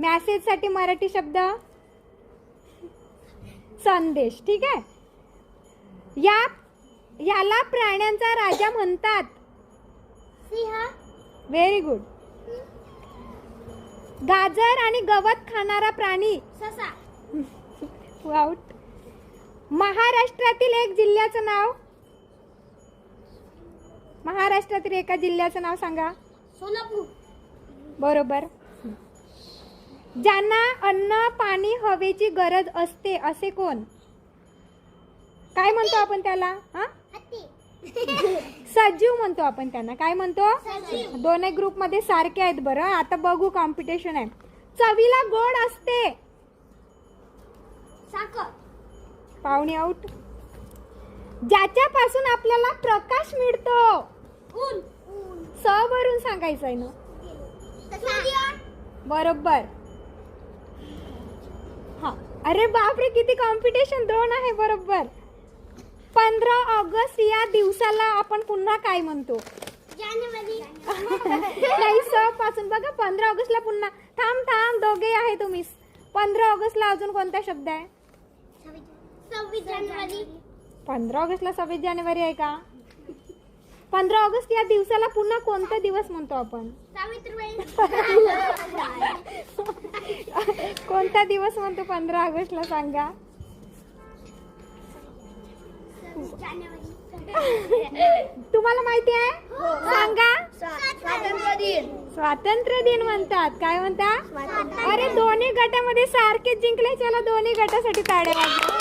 Message साठी मराठी शब्द संदेश. ठीक आहे. याला प्राण्यांचा राजा म्हणतात. सिंह. Very good. गाजर आणि गवत खाणारा प्राणी. ससा. आउट. महाराष्ट्रातील एक जिल्ह्याचं नाव. महाराष्ट्रातील एका जिल्ह्याचं नाव सांगा. सोलापूर. बरोबर. ज्यांना अन्न पाणी हवेची गरज असते असे कोण? काय म्हणतो आपण त्याला? हा, हत्ती. सजीव म्हणतो आपण त्यांना. काय म्हणतो? सजीव. दोन्ही ग्रुप मध्ये सारखे आहेत बरं. आता बघू, कॉम्पिटिशन आहे. चवीला गोड असते. साखर. पाहुणे आउट. ज्याच्यापासून आपल्याला प्रकाश मिळतो. ऊन. स वरून सांगायचं आहे ना. सूर्य. बरोबर. हा, अरे बापरे, किती कॉम्पिटिशन. 2 आहे. बरोबर. 15 ऑगस्ट या दिवसाला आपण पुन्हा काय म्हणतो? जानेवारी. नाही, स पासून बघा. 15 ऑगस्टला पुन्हा. थांब दोघे आहे तुम्ही. 15 ऑगस्टला अजून कोणता शब्द आहे? 26 जानेवारी. 15 ऑगस्टला 26 जानेवारी आहे का? 15 ऑगस्ट या दिवसाला पुन्हा कोणता दिवस म्हणतो आपण? सावित्रीबाई. कोणता दिवस म्हणतो 15 ऑगस्टला सांगा? जानेवारी. तुम्हाला माहिती आहे? सांगा. स्वातंत्र्य दिन. स्वातंत्र्य दिन म्हणतात. काय म्हणतात? स्वातंत्र्य. अरे दोन्ही गटामध्ये सारखेच जिंकले. चला दोन्ही गटासाठी ताड्या वाजवा.